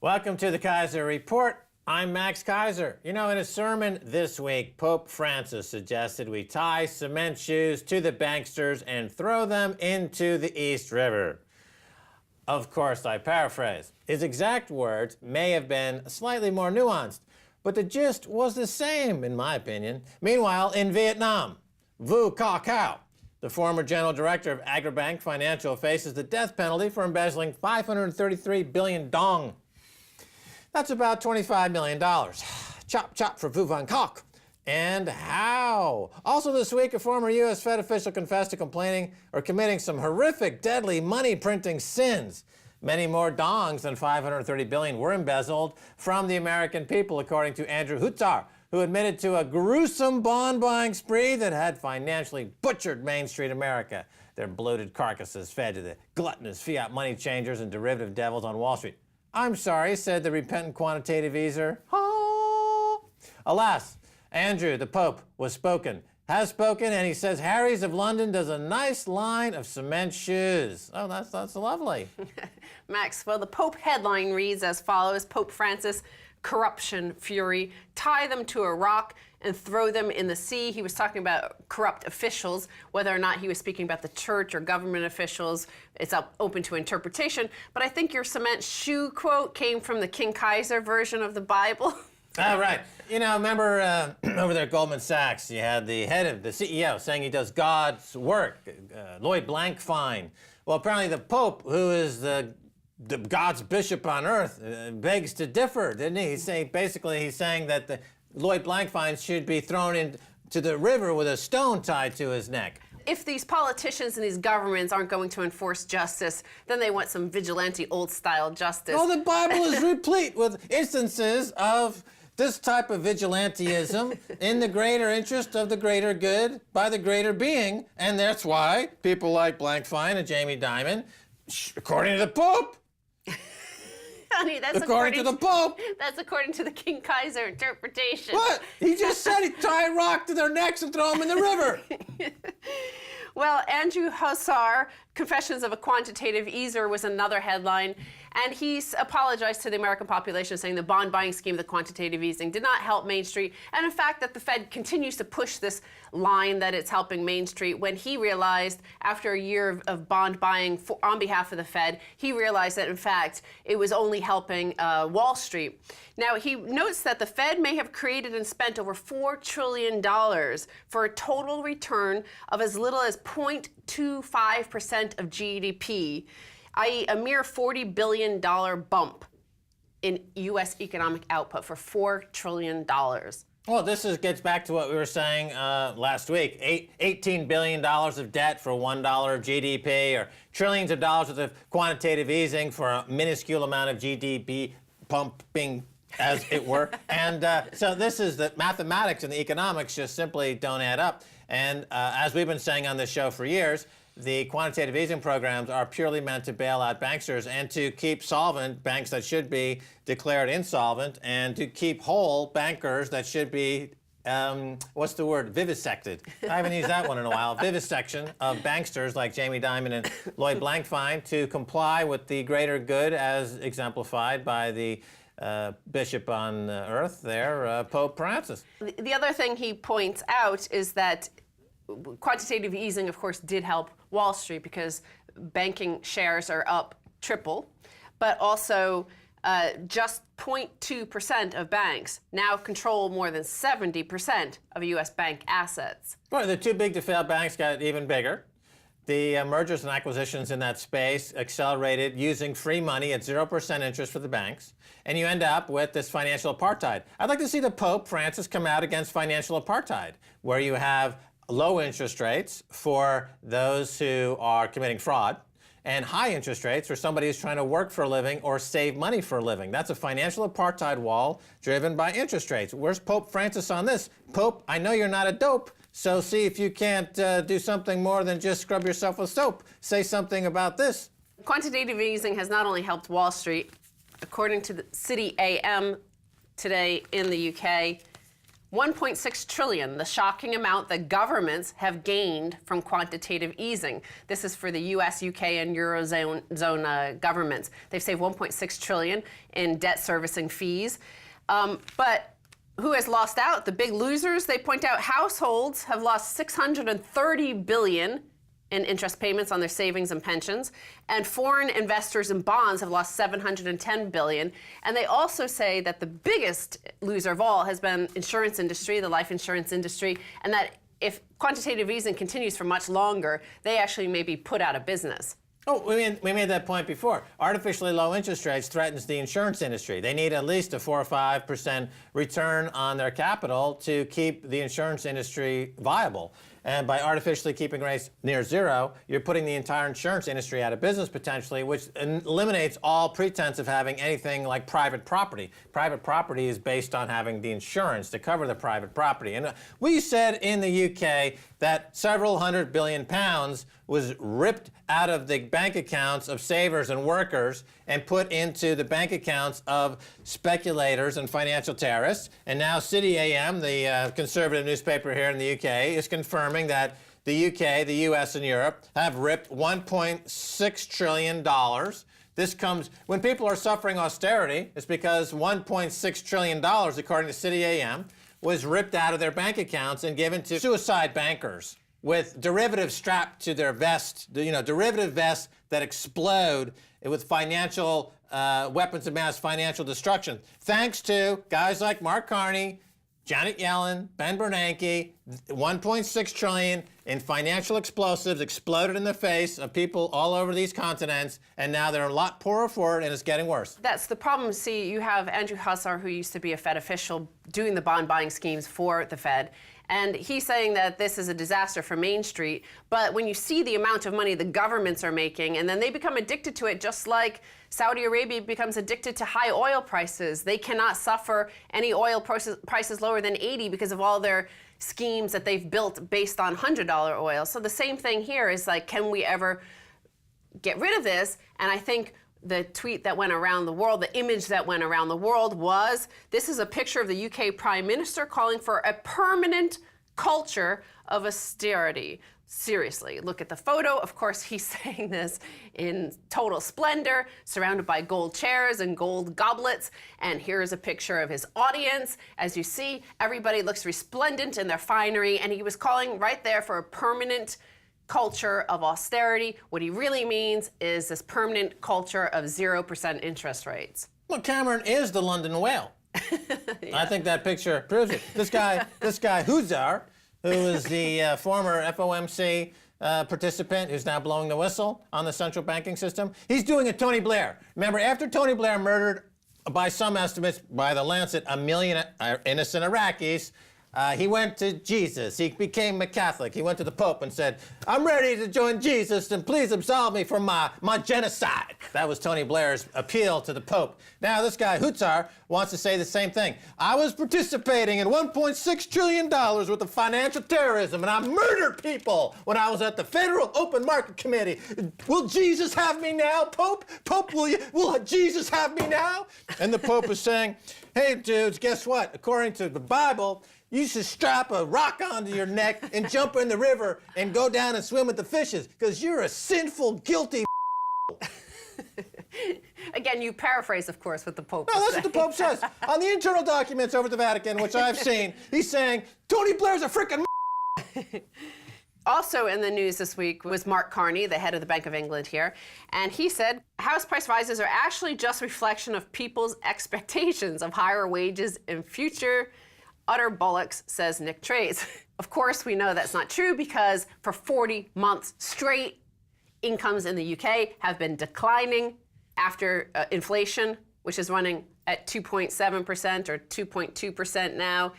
Welcome to the Keiser Report. I'm Max Keiser. You know, in a sermon this week, Pope Francis suggested we tie cement shoes to the banksters and throw them into the East River. Of course, I paraphrase. His exact words may have been slightly more nuanced, but the gist was the same, in my opinion. Meanwhile, in Vietnam, Vu Ca Cao, the former general director of Agribank Financial, faces the death penalty for embezzling 533 billion dong. That's about $25 million. Chop, chop for Vu Van Kok. And how? Also this week, a former U.S. Fed official confessed to complaining or committing some horrific, deadly money-printing sins. Many more dongs than 530 billion were embezzled from the American people, according to Andrew Hutzar, who admitted to a gruesome bond-buying spree that had financially butchered Main Street America, their bloated carcasses fed to the gluttonous fiat money changers and derivative devils on Wall Street. I'm sorry, said the repentant quantitative easer. Oh. Alas, Andrew, the Pope, has spoken, and he says Harry's of London does a nice line of cement shoes. Oh, that's lovely. Max, well, the Pope headline reads as follows: Pope Francis, corruption fury, tie them to a rock and throw them in the sea. He was talking about corrupt officials. Whether or not he was speaking about the church or government officials, it's open to interpretation. But I think your cement shoe quote came from the King Keiser version of the Bible. Oh, right. You know, remember over there at Goldman Sachs, you had the head of the CEO saying he does God's work, Lloyd Blankfein. Well, apparently the Pope, who is the God's bishop on earth, begs to differ, didn't he? He's saying that Lloyd Blankfein should be thrown into the river with a stone tied to his neck. If these politicians and these governments aren't going to enforce justice, then they want some vigilante old-style justice. Oh, the Bible is replete with instances of this type of vigilantism in the greater interest of the greater good by the greater being. And that's why people like Blankfein and Jamie Dimon, according to the Pope, Honey, that's according to the Pope. That's according to the King Keiser interpretation. What? He just said he'd tie a rock to their necks and throw them in the river. Well, Andrew Hussar, Confessions of a Quantitative Easer, was another headline, and he's apologized to the American population, saying the bond buying scheme of the quantitative easing did not help Main Street, and in fact that the Fed continues to push this line that it's helping Main Street, when he realized after a year of bond buying on behalf of the Fed, he realized that in fact it was only helping Wall Street. Now, he notes that the Fed may have created and spent over $4 trillion for a total return of as little as 0.25% of GDP, i.e. a mere $40 billion bump in U.S. economic output for $4 trillion. Well, this gets back to what we were saying last week. $18 billion of debt for $1 of GDP, or trillions of dollars of quantitative easing for a minuscule amount of GDP pumping, as it were. And so this is the mathematics and the economics just simply don't add up. And as we've been saying on this show for years, the quantitative easing programs are purely meant to bail out banksters and to keep solvent banks that should be declared insolvent, and to keep whole bankers that should be, what's the word, vivisected. I haven't used that one in a while. Vivisection of banksters like Jamie Dimon and Lloyd Blankfein to comply with the greater good as exemplified by the bishop on earth there, Pope Francis. The other thing he points out is that quantitative easing, of course, did help Wall Street because banking shares are up triple, but also just 0.2% of banks now control more than 70% of U.S. bank assets. Well, the too big to fail banks got even bigger. The mergers and acquisitions in that space accelerated using free money at 0% interest for the banks, and you end up with this financial apartheid. I'd like to see the Pope Francis come out against financial apartheid, where you have low interest rates for those who are committing fraud, and high interest rates for somebody who's trying to work for a living or save money for a living. That's a financial apartheid wall driven by interest rates. Where's Pope Francis on this? Pope, I know you're not a dope, so see if you can't do something more than just scrub yourself with soap. Say something about this. Quantitative easing has not only helped Wall Street. According to the City AM today in the UK, 1.6 trillion, the shocking amount that governments have gained from quantitative easing. This is for the US, UK, and Eurozone governments. They've saved 1.6 trillion in debt servicing fees. But who has lost out? The big losers. They point out households have lost 630 billion in interest payments on their savings and pensions, and foreign investors in bonds have lost 710 billion. And they also say that the biggest loser of all has been insurance industry, the life insurance industry, and that if quantitative easing continues for much longer, they actually may be put out of business. Oh, we made that point before. Artificially low interest rates threatens the insurance industry. They need at least a 4 or 5% return on their capital to keep the insurance industry viable. And by artificially keeping rates near zero, you're putting the entire insurance industry out of business potentially, which eliminates all pretense of having anything like private property. Private property is based on having the insurance to cover the private property. And we said in the UK that several £100 billion was ripped out of the bank accounts of savers and workers and put into the bank accounts of speculators and financial terrorists. And now City AM, the conservative newspaper here in the UK, is confirming that the UK, the US, and Europe have ripped $1.6 trillion. This comes when people are suffering austerity. It's because $1.6 trillion, according to City AM, was ripped out of their bank accounts and given to suicide bankers with derivatives strapped to their vest, derivative vests that explode with financial weapons of mass financial destruction. Thanks to guys like Mark Carney, Janet Yellen, Ben Bernanke, 1.6 trillion in financial explosives exploded in the face of people all over these continents, and now they're a lot poorer for it, and it's getting worse. That's the problem. See, you have Andrew Hussar, who used to be a Fed official, doing the bond buying schemes for the Fed. And he's saying that this is a disaster for Main Street. But when you see the amount of money the governments are making, and then they become addicted to it, just like Saudi Arabia becomes addicted to high oil prices. They cannot suffer any oil prices lower than 80 because of all their schemes that they've built based on $100 oil. So the same thing here is like, can we ever get rid of this? And I think the tweet that went around the world, the image that went around the world was, this is a picture of the UK Prime Minister calling for a permanent culture of austerity. Seriously, look at the photo. Of course, he's saying this in total splendor, surrounded by gold chairs and gold goblets. And here is a picture of his audience. As you see, everybody looks resplendent in their finery, and he was calling right there for a permanent culture of austerity. What he really means is this permanent culture of 0% interest rates. Well, Cameron is the London whale. Yeah. I think that picture proves it. This guy Hussar, who is the former FOMC participant who's now blowing the whistle on the central banking system, he's doing a Tony Blair. Remember, after Tony Blair murdered, by some estimates, by the Lancet, 1 million innocent Iraqis, he went to Jesus. He became a Catholic. He went to the Pope and said, I'm ready to join Jesus, and please absolve me from my genocide. That was Tony Blair's appeal to the Pope. Now this guy, Hussar, wants to say the same thing. I was participating in $1.6 trillion worth of financial terrorism, and I murdered people when I was at the Federal Open Market Committee. Will Jesus have me now, Pope? Pope, will Jesus have me now? And the Pope is saying, hey, dudes, guess what? According to the Bible, you should strap a rock onto your neck and jump in the river and go down and swim with the fishes, because you're a sinful, guilty. Again, you paraphrase, of course, what the Pope No, is that's what the Pope says. On the internal documents over at the Vatican, which I've seen, he's saying, Tony Blair's a frickin' Also in the news this week was Mark Carney, the head of the Bank of England here, and he said house price rises are actually just reflection of people's expectations of higher wages in future. Utter bollocks, says Nick Trace. Of course, we know that's not true because for 40 months straight, incomes in the UK have been declining after inflation, which is running at 2.7% or 2.2% now.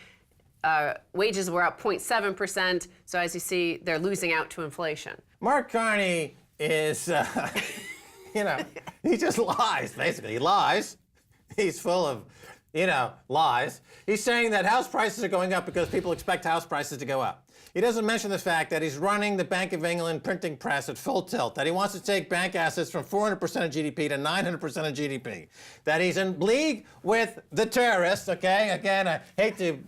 Wages were up 0.7%. So as you see, they're losing out to inflation. Mark Carney is, he just lies, basically. He lies. He's full of lies. He's saying that house prices are going up because people expect house prices to go up. He doesn't mention the fact that he's running the Bank of England printing press at full tilt, that he wants to take bank assets from 400% of GDP to 900% of GDP, that he's in league with the terrorists, okay? Again, I hate to,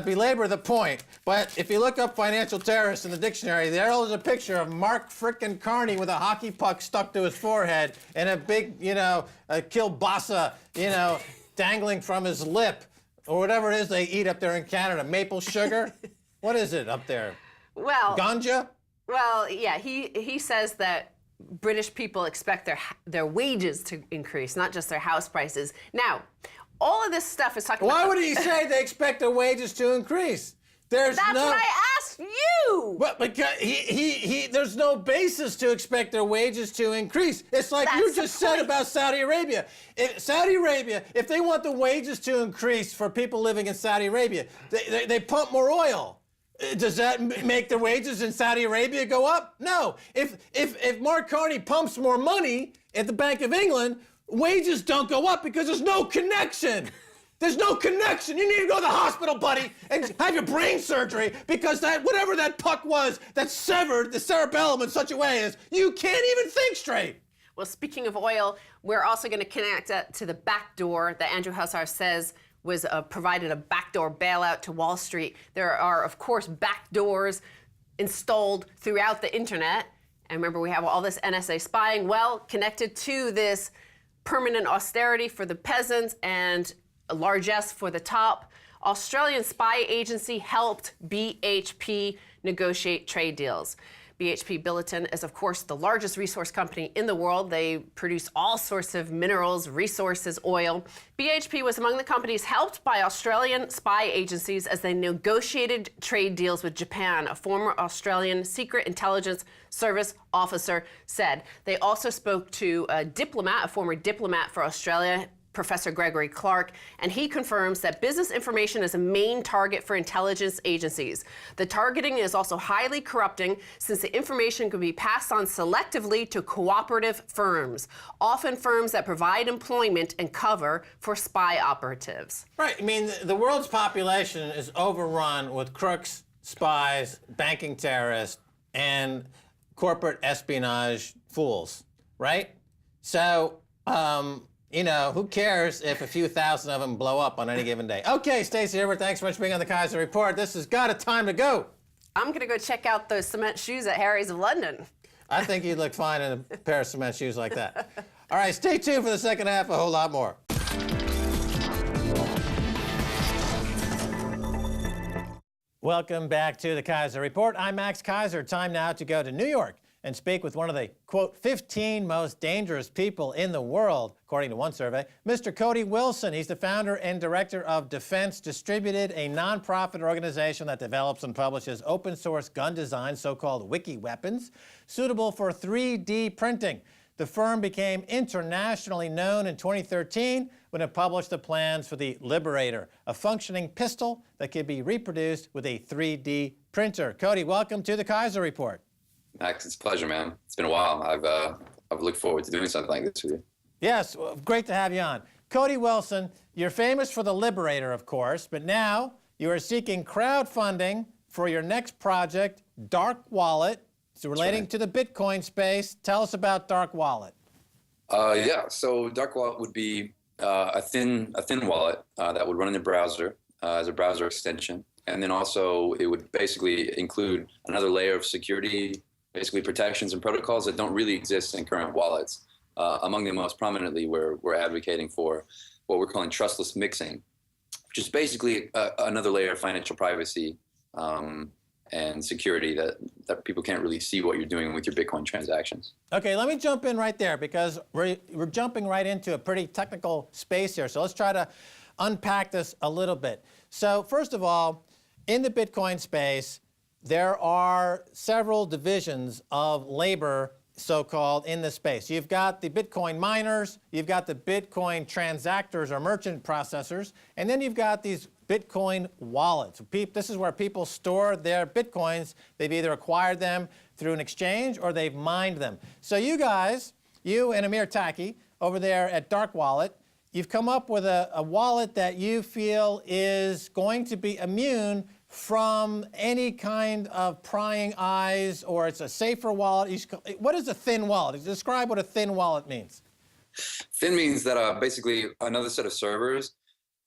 belabor the point, but if you look up financial terrorists in the dictionary, there's a picture of Mark frickin' Carney with a hockey puck stuck to his forehead and a big, kielbasa, dangling from his lip, or whatever it is they eat up there in Canada. Maple sugar? What is it up there? Well, Ganja? Well, yeah, he says that British people expect their wages to increase, not just their house prices. Now, all of this stuff is talking about... Why would he say they expect their wages to increase? That's what I asked you! But because there's no basis to expect their wages to increase. It's like you just said about Saudi Arabia. If they want the wages to increase for people living in Saudi Arabia, they pump more oil. Does that make the wages in Saudi Arabia go up? No. If Mark Carney pumps more money at the Bank of England, wages don't go up because there's no connection. There's no connection. You need to go to the hospital, buddy, and have your brain surgery because whatever that puck was that severed the cerebellum in such a way as you can't even think straight. Well, speaking of oil, we're also going to connect that to the back door that Andrew Hussar says was provided a backdoor bailout to Wall Street. There are, of course, backdoors installed throughout the internet. And remember, we have all this NSA spying, well, connected to this permanent austerity for the peasants and largesse for the top. Australian spy agency helped BHP negotiate trade deals. BHP Billiton is, of course, the largest resource company in the world. They produce all sorts of minerals, resources, oil. BHP was among the companies helped by Australian spy agencies as they negotiated trade deals with Japan, a former Australian Secret Intelligence Service officer said. They also spoke to a former diplomat for Australia, Professor Gregory Clark, and he confirms that business information is a main target for intelligence agencies. The targeting is also highly corrupting since the information can be passed on selectively to cooperative firms, often firms that provide employment and cover for spy operatives. Right. I mean, the world's population is overrun with crooks, spies, banking terrorists, and corporate espionage fools, right? So, who cares if a few thousand of them blow up on any given day? Okay, Stacey Herbert, thanks so much for being on the Keiser Report. This has got a time to go. I'm going to go check out those cement shoes at Harry's of London. I think you'd look fine in a pair of cement shoes like that. All right, stay tuned for the second half, a whole lot more. Welcome back to the Keiser Report. I'm Max Keiser. Time now to go to New York and speak with one of the, quote, 15 most dangerous people in the world, according to one survey, Mr. Cody Wilson. He's the founder and director of Defense Distributed, a nonprofit organization that develops and publishes open source gun designs, so-called wiki weapons, suitable for 3D printing. The firm became internationally known in 2013 when it published the plans for the Liberator, a functioning pistol that could be reproduced with a 3D printer. Cody, welcome to the Keiser Report. Max, it's a pleasure, man. It's been a while. I've looked forward to doing something like this with you. Yes, well, great to have you on. Cody Wilson, you're famous for the Liberator, of course, but now you are seeking crowdfunding for your next project, Dark Wallet. So relating to the Bitcoin space, tell us about Dark Wallet. So Dark Wallet would be a thin wallet that would run in the browser as a browser extension. And then also it would basically include another layer of security, basically protections and protocols that don't really exist in current wallets. Among them most prominently, we're advocating for what we're calling trustless mixing, which is basically another layer of financial privacy and security that people can't really see what you're doing with your Bitcoin transactions. Okay, let me jump in right there because we're jumping right into a pretty technical space here. So let's try to unpack this a little bit. So first of all, in the Bitcoin space, there are several divisions of labor, so-called, in this space. You've got the Bitcoin miners, you've got the Bitcoin transactors or merchant processors, and then you've got these Bitcoin wallets. This is where people store their Bitcoins. They've either acquired them through an exchange or they've mined them. So you guys, you and Amir Taki over there at Dark Wallet, you've come up with a wallet that you feel is going to be immune from any kind of prying eyes, or it's a safer wallet? What is a thin wallet? Describe what a thin wallet means. Thin means that basically another set of servers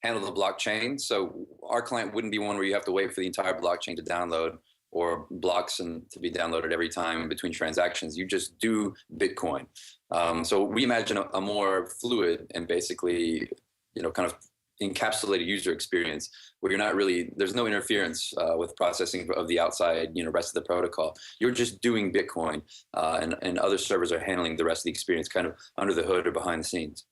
handle the blockchain. So our client wouldn't be one where you have to wait for the entire blockchain to download or blocks and to be downloaded every time in between transactions. You just do Bitcoin. So we imagine a more fluid and basically, kind of encapsulated user experience where you're not really, there's no interference with processing of the outside, rest of the protocol. You're just doing Bitcoin, and other servers are handling the rest of the experience kind of under the hood or behind the scenes.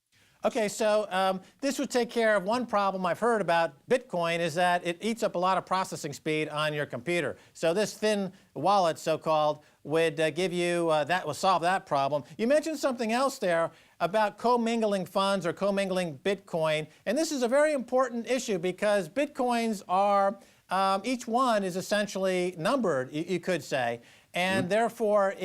Okay, so this would take care of one problem I've heard about Bitcoin, is that it eats up a lot of processing speed on your computer. So this thin wallet, so-called, would give you, that will solve that problem. You mentioned something else there about commingling funds or commingling Bitcoin. And this is a very important issue because Bitcoins are, each one is essentially numbered, you could say. And therefore,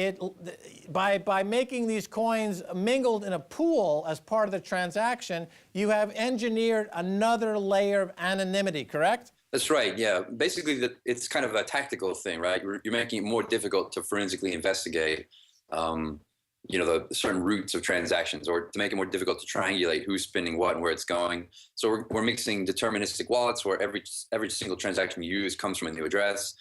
by making these coins mingled in a pool as part of the transaction, you have engineered another layer of anonymity, correct? That's right, yeah. Basically, it's kind of a tactical thing, right? You're making it more difficult to forensically investigate, the certain routes of transactions, or to make it more difficult to triangulate who's spending what and where it's going. So we're mixing deterministic wallets where every single transaction you use comes from a new address,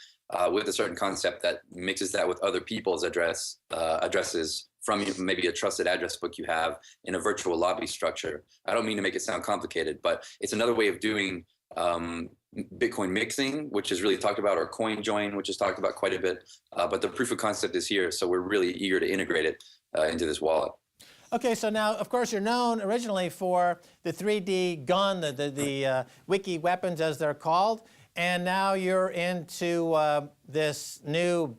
with a certain concept that mixes that with other people's addresses from maybe a trusted address book you have in a virtual lobby structure. I don't mean to make it sound complicated, but it's another way of doing Bitcoin mixing, which is really talked about, or coin join, which is talked about quite a bit. But the proof of concept is here, so we're really eager to integrate it into this wallet. Okay, so now, of course, you're known originally for the 3D gun, the wiki weapons, as they're called. And now you're into this new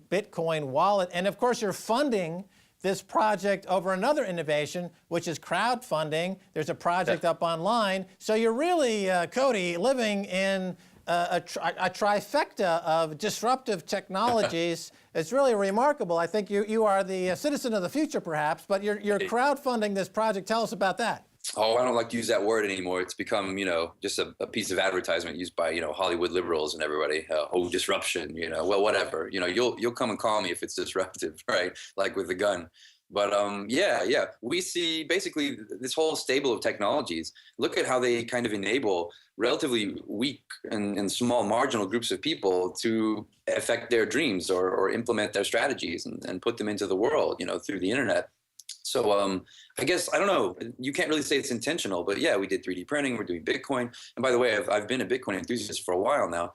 Bitcoin wallet. And of course, you're funding this project over another innovation, which is crowdfunding. There's a project up online. So you're really, Cody, living in a trifecta of disruptive technologies. It's really remarkable. I think you are the citizen of the future, perhaps, but you're crowdfunding this project. Tell us about that. Oh, I don't like to use that word anymore. It's become, just a piece of advertisement used by, Hollywood liberals and everybody. Oh, disruption, well, whatever. You'll come and call me if it's disruptive, right? Like with the gun. But yeah, we see basically this whole stable of technologies. Look at how they kind of enable relatively weak and small marginal groups of people to affect their dreams or implement their strategies and put them into the world, through the internet. So I guess, I don't know, you can't really say it's intentional, but yeah, we did 3D printing, we're doing Bitcoin. And by the way, I've been a Bitcoin enthusiast for a while now.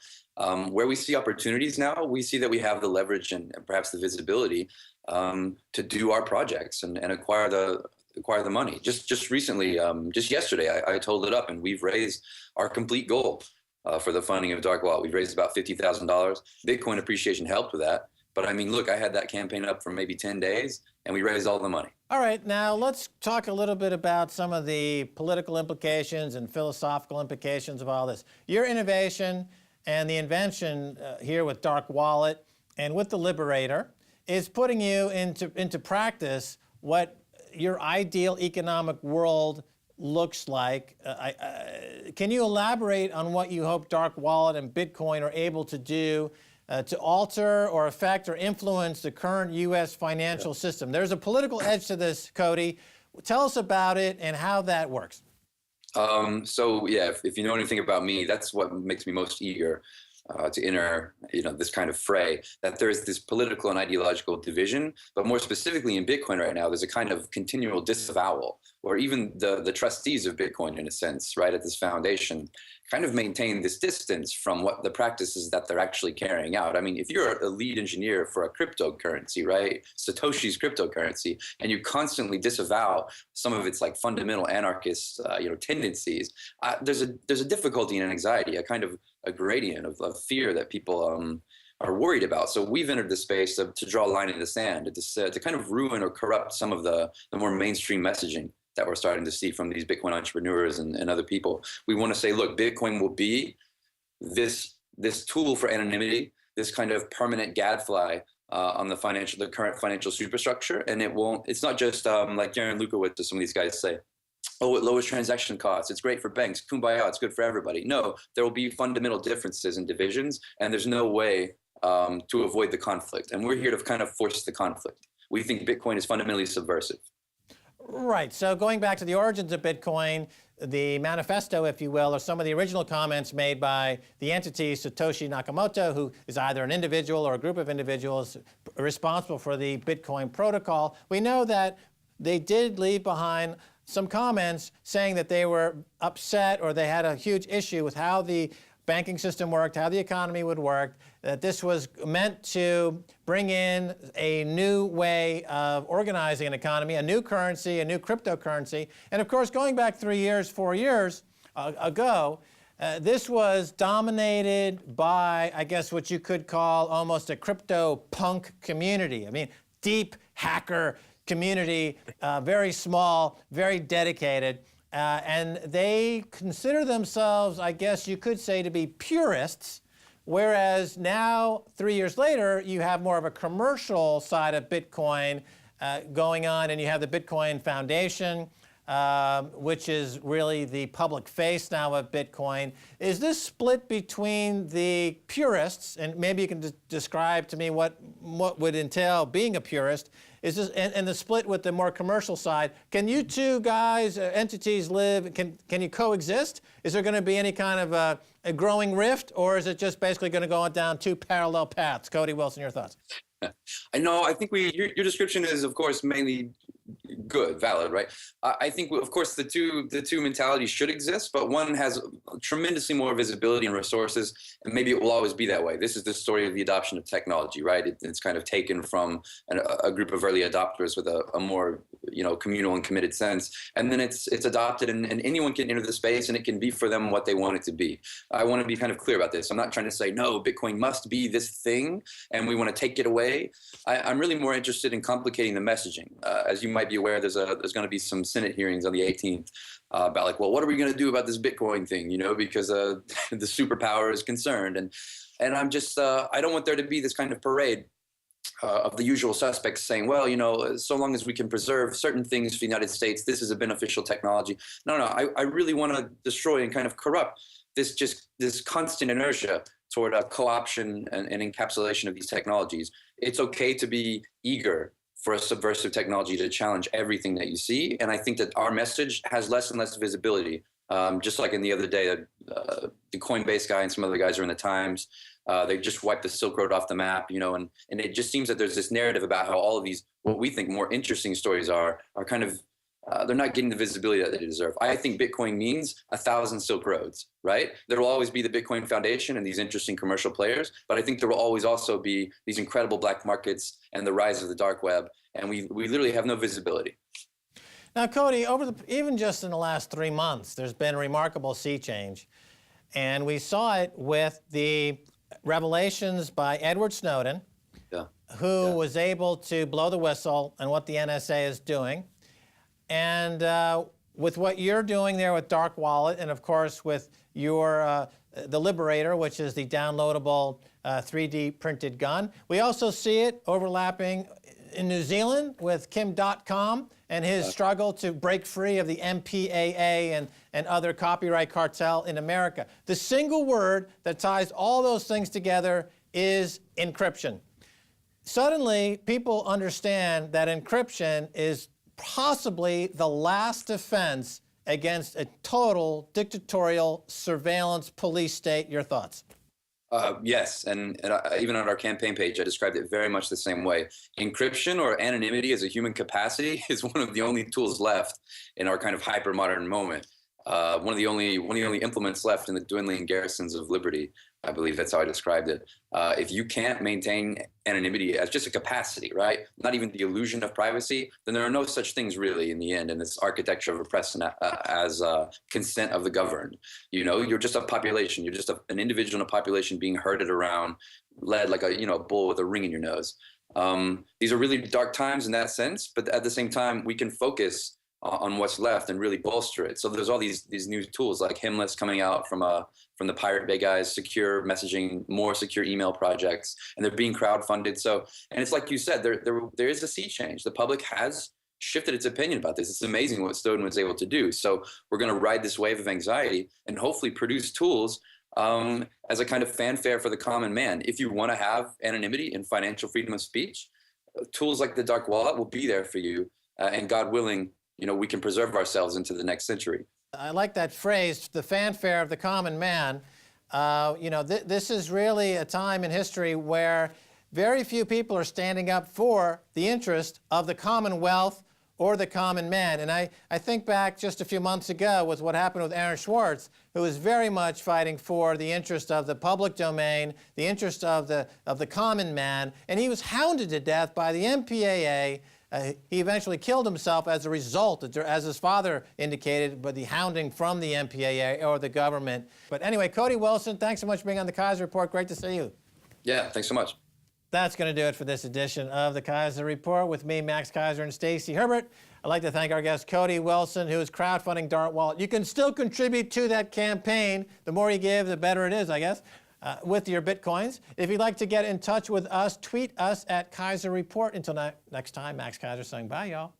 Where we see opportunities now, we see that we have the leverage and perhaps the visibility to do our projects and acquire the money. Just recently, just yesterday, I told it up, and we've raised our complete goal for the funding of Dark Wallet. We've raised about $50,000. Bitcoin appreciation helped with that. But I mean, look, I had that campaign up for maybe 10 days, and we raised all the money. All right, now let's talk a little bit about some of the political implications and philosophical implications of all this. Your innovation and the invention here with Dark Wallet and with the Liberator is putting you into practice what your ideal economic world looks like. Can you elaborate on what you hope Dark Wallet and Bitcoin are able to do to alter or affect or influence the current U.S. financial system? There's a political edge to this, Cody. Tell us about it and how that works. So yeah, if you know anything about me, that's what makes me most eager to enter, this kind of fray, that there's this political and ideological division, but more specifically in Bitcoin right now, there's a kind of continual disavowal, or even the trustees of Bitcoin, in a sense, right at this foundation, kind of maintain this distance from what the practices that they're actually carrying out. I mean, if you're a lead engineer for a cryptocurrency, right, Satoshi's cryptocurrency, and you constantly disavow some of its like fundamental anarchist, tendencies, there's a difficulty and an anxiety, a kind of a gradient of fear that people are worried about. So we've entered the space to draw a line in the sand, to kind of ruin or corrupt some of the more mainstream messaging that we're starting to see from these Bitcoin entrepreneurs and other people. We want to say, look, Bitcoin will be this tool for anonymity, this kind of permanent gadfly on the current financial superstructure, and it's not just like Jaron Lukowitz, as some of these guys say. oh, it lowers transaction costs. It's great for banks. Kumbaya, it's good for everybody. No, there will be fundamental differences and divisions, and there's no way to avoid the conflict. And we're here to kind of force the conflict. We think Bitcoin is fundamentally subversive. Right. So going back to the origins of Bitcoin, the manifesto, if you will, or some of the original comments made by the entity Satoshi Nakamoto, who is either an individual or a group of individuals responsible for the Bitcoin protocol, we know that they did leave behind some comments saying that they were upset or they had a huge issue with how the banking system worked, how the economy would work, that this was meant to bring in a new way of organizing an economy, a new currency, a new cryptocurrency. And of course, going back 3 years, 4 years ago, this was dominated by, I guess, what you could call almost a crypto punk community. I mean, deep hacker community, very small, very dedicated. And they consider themselves, I guess you could say, to be purists, whereas now, 3 years later, you have more of a commercial side of Bitcoin going on, and you have the Bitcoin Foundation, which is really the public face now of Bitcoin. Is this split between the purists, and maybe you can describe to me what would entail being a purist, is this, and the split with the more commercial side? Can you two guys, entities live, can you coexist? Is there going to be any kind of a growing rift, or is it just basically going to go down two parallel paths? Cody Wilson, your thoughts? I know. I think your description is, of course, mainly good, valid, right? I think, of course, the two mentalities should exist, but one has tremendously more visibility and resources, and maybe it will always be that way. This is the story of the adoption of technology, right? It's kind of taken from a group of early adopters with a more communal and committed sense, and then it's adopted, and anyone can enter the space, and it can be for them what they want it to be. I want to be kind of clear about this. I'm not trying to say, no, Bitcoin must be this thing, and we want to take it away. I'm really more interested in complicating the messaging. As you might be aware, there's going to be some Senate hearings on the 18th about like, well, what are we going to do about this Bitcoin thing? Because the superpower is concerned, and I'm just I don't want there to be this kind of parade of the usual suspects saying, well, so long as we can preserve certain things for the United States, this is a beneficial technology. No, I really want to destroy and kind of corrupt this constant inertia toward a co-option and encapsulation of these technologies. It's okay to be eager for a subversive technology to challenge everything that you see. And I think that our message has less and less visibility. Just like in the other day, the Coinbase guy and some other guys are in the Times. They just wiped the Silk Road off the map, and it just seems that there's this narrative about how all of these, what we think more interesting stories are kind of, they're not getting the visibility that they deserve. I think Bitcoin means 1,000 Silk Roads, right? There will always be the Bitcoin Foundation and these interesting commercial players, but I think there will always also be these incredible black markets and the rise of the dark web, and we literally have no visibility. Now, Cody, even just in the last 3 months, there's been a remarkable sea change, and we saw it with the revelations by Edward Snowden, who was able to blow the whistle on what the NSA is doing. And with what you're doing there with Dark Wallet, and of course with your the Liberator, which is the downloadable 3D printed gun, we also see it overlapping in New Zealand with Kim.com and his struggle to break free of the MPAA and other copyright cartel in America. The single word that ties all those things together is encryption. Suddenly, people understand that encryption is possibly the last defense against a total dictatorial surveillance police state. Your thoughts? Yes, and even on our campaign page, I described it very much the same way. Encryption or anonymity as a human capacity is one of the only tools left in our kind of hyper-modern moment. One of the only implements left in the dwindling garrisons of liberty. I believe that's how I described it. If you can't maintain anonymity as just a capacity, right? Not even the illusion of privacy, then there are no such things really in the end in this architecture of oppression as consent of the governed. You're just a population. You're just an individual in a population being herded around, led like a bull with a ring in your nose. These are really dark times in that sense, but at the same time, we can focus on what's left and really bolster it. So there's all these new tools like Himless coming out from the Pirate Bay guys, secure messaging, more secure email projects, and they're being crowdfunded. So, and it's like you said, there is a sea change. The public has shifted its opinion about this. It's amazing what Snowden was able to do. So we're going to ride this wave of anxiety and hopefully produce tools as a kind of fanfare for the common man. If you want to have anonymity and financial freedom of speech, tools like the dark wallet will be there for you. And God willing, we can preserve ourselves into the next century. I like that phrase, the fanfare of the common man. This is really a time in history where very few people are standing up for the interest of the commonwealth or the common man. And I think back just a few months ago with what happened with Aaron Swartz, who was very much fighting for the interest of the public domain, the interest of the common man, and he was hounded to death by the MPAA. He eventually killed himself as a result, as his father indicated, by the hounding from the MPAA or the government. But anyway, Cody Wilson, thanks so much for being on the Keiser Report. Great to see you. Yeah, thanks so much. That's going to do it for this edition of the Keiser Report with me, Max Keiser, and Stacey Herbert. I'd like to thank our guest, Cody Wilson, who is crowdfunding Dark Wallet. You can still contribute to that campaign. The more you give, the better it is, I guess, with your Bitcoins. If you'd like to get in touch with us, tweet us at Keiser Report. Until next time, Max Keiser saying bye, y'all.